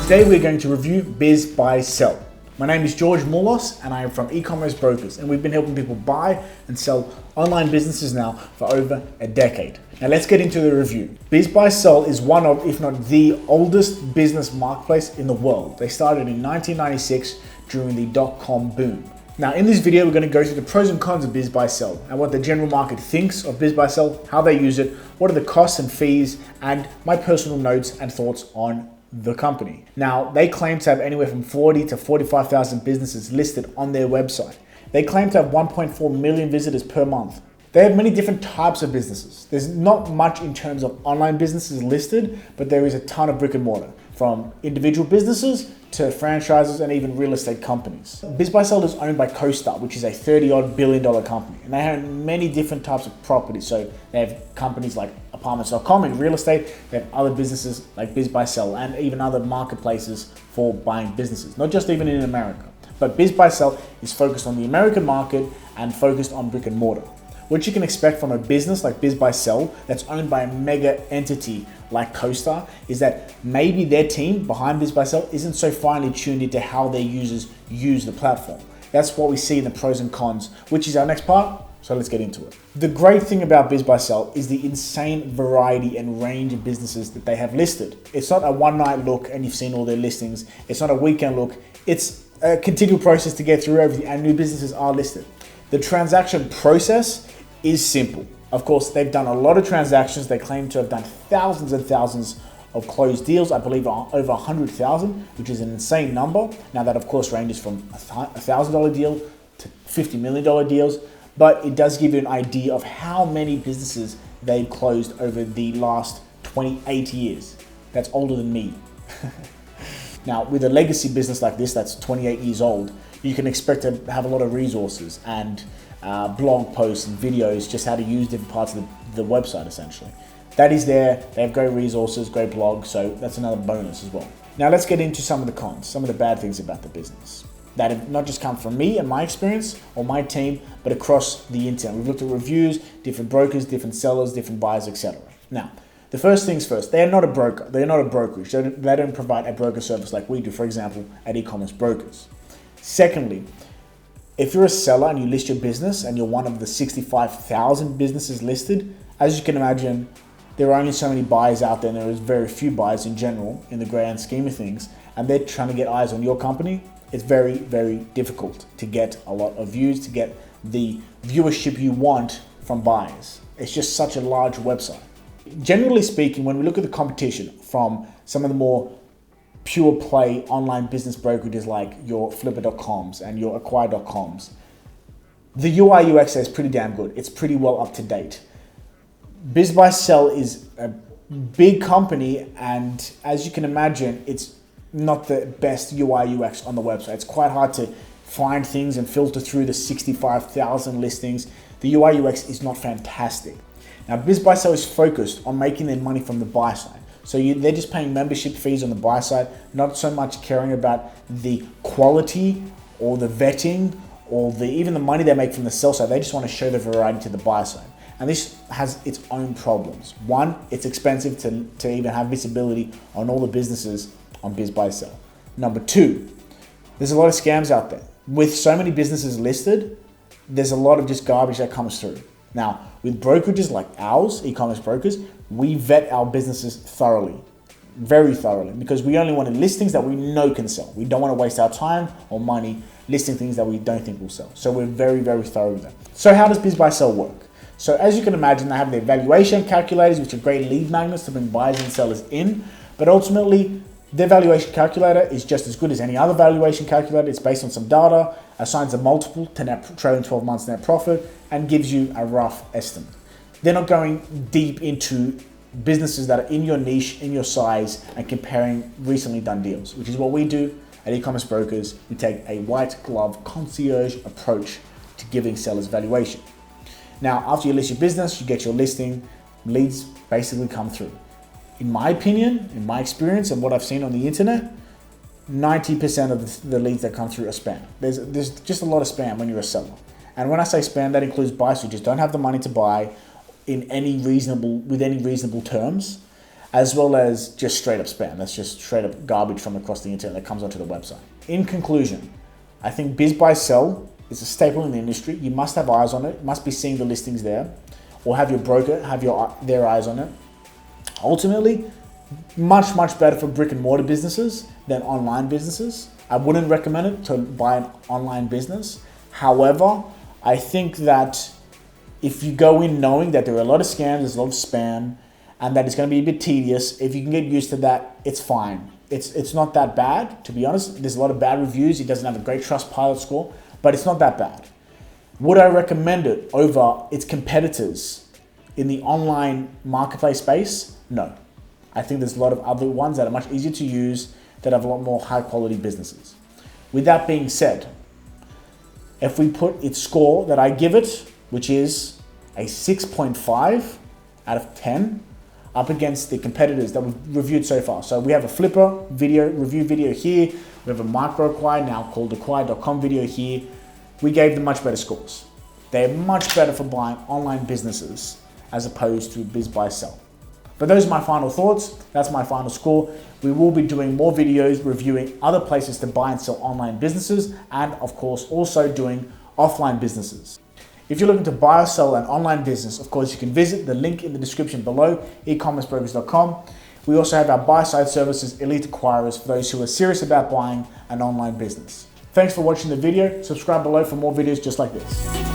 Today we're going to review BizBuySell. My name is George Moulos and I am from e-commerce brokers, and we've been helping people buy and sell online businesses now for over a decade. Now let's get into the review. BizBuySell is one of, if not the oldest business marketplace in the world. They started in 1996 during the dot-com boom. Now in this video, we're going to go through the pros and cons of BizBuySell and what the general market thinks of BizBuySell, how they use it, what are the costs and fees, and my personal notes and thoughts on the company. Now, they claim to have anywhere from 40 to 45,000 businesses listed on their website. They claim to have 1.4 million visitors per month. They have many different types of businesses. There's not much in terms of online businesses listed, but there is a ton of brick and mortar, from individual businesses to franchises and even real estate companies. BizBuySell is owned by CoStar, which is a $30-odd billion company, and they have many different types of properties. So they have companies like apartments.com in real estate. They have other businesses like BizBuySell and even other marketplaces for buying businesses, not just even in America. But BizBuySell is focused on the American market and focused on brick and mortar. What you can expect from a business like BizBuySell that's owned by a mega entity like CoStar is that maybe their team behind BizBuySell isn't so finely tuned into how their users use the platform. That's what we see in the pros and cons, which is our next part. So let's get into it. The great thing about BizBuySell is the insane variety and range of businesses that they have listed. It's not a one night look and you've seen all their listings. It's not a weekend look. It's a continual process to get through everything, and new businesses are listed. The transaction process is simple. Of course, they've done a lot of transactions. They claim to have done thousands and thousands of closed deals. I believe over 100,000, which is an insane number. Now that of course ranges from a $1,000 deal to $50 million deals, but it does give you an idea of how many businesses they've closed over the last 28 years. That's older than me. Now, with a legacy business like this that's 28 years old, you can expect to have a lot of resources and blog posts and videos, just how to use different parts of the website essentially. That is there. They have great resources, great blogs, so that's another bonus as well. Now let's get into some of the cons, some of the bad things about the business that have not just come from me and my experience or my team, but across the internet. We've looked at reviews, different brokers, different sellers, different buyers, etc. Now, the first things first, they are not a broker. They're not a brokerage. They don't provide a broker service like we do, for example, at e-commerce brokers. Secondly, if you're a seller and you list your business and you're one of the 65,000 businesses listed, as you can imagine, there are only so many buyers out there, and there is very few buyers in general in the grand scheme of things, and they're trying to get eyes on your company. It's very, very difficult to get a lot of views, to get the viewership you want from buyers. It's just such a large website. Generally speaking, when we look at the competition from some of the more pure play online business brokerages like your flipper.coms and your acquire.coms, the UI UX is pretty damn good. It's pretty well up to date. BizBuySell is a big company, and as you can imagine, it's not the best UI UX on the website. It's quite hard to find things and filter through the 65,000 listings. The UI UX is not fantastic. Now, BizBuySell is focused on making their money from the buy side. So they're just paying membership fees on the buy side, not so much caring about the quality or the vetting or even the money they make from the sell side. They just want to show the variety to the buy side. And this has its own problems. One, it's expensive to even have visibility on all the businesses on BizBuySell. Number two, there's a lot of scams out there. With so many businesses listed, there's a lot of just garbage that comes through. Now, with brokerages like ours, e-commerce brokers, we vet our businesses thoroughly, very thoroughly, because we only want listings that we know can sell. We don't want to waste our time or money listing things that we don't think will sell. So we're very, very thorough with that. So how does BizBuySell work? So as you can imagine, they have their valuation calculators, which are great lead magnets to bring buyers and sellers in, but ultimately, their valuation calculator is just as good as any other valuation calculator. It's based on some data, assigns a multiple to trailing 12 months net profit, and gives you a rough estimate. They're not going deep into businesses that are in your niche, in your size, and comparing recently done deals, which is what we do at e-commerce brokers. We take a white glove concierge approach to giving sellers valuation. Now, after you list your business, you get your listing, leads basically come through. In my opinion, in my experience and what I've seen on the internet, 90% of the leads that come through are spam. There's just a lot of spam when you're a seller. And when I say spam, that includes buyers who just don't have the money to buy with any reasonable terms. as well as just straight up spam. That's just straight up garbage from across the internet that comes onto the website. In conclusion, I think BizBuySell is a staple in the industry. You must have eyes on it. You must be seeing the listings there, or have your broker have their eyes on it. Ultimately, much better for brick and mortar businesses than online businesses. I wouldn't recommend it to buy an online business. However, I think that if you go in knowing that there are a lot of scams, there's a lot of spam, and that it's going to be a bit tedious, if you can get used to that, it's fine. It's not that bad, to be honest. There's a lot of bad reviews. It doesn't have a great Trustpilot score, but it's not that bad. Would I recommend it over its competitors in the online marketplace space? No. I think there's a lot of other ones that are much easier to use, that have a lot more high quality businesses. With that being said, if we put its score that I give it, which is a 6.5 out of 10, up against the competitors that we've reviewed so far. So we have a Flipper review video here. We have a micro acquire, now called acquire.com video here. We gave them much better scores. They're much better for buying online businesses as opposed to BizBuySell. But those are my final thoughts. That's my final score. We will be doing more videos reviewing other places to buy and sell online businesses, and of course also doing offline businesses. If you're looking to buy or sell an online business, of course you can visit the link in the description below, ecommercebrokers.com. We also have our buy-side services, Elite Acquirers, for those who are serious about buying an online business. Thanks for watching the video. Subscribe below for more videos just like this.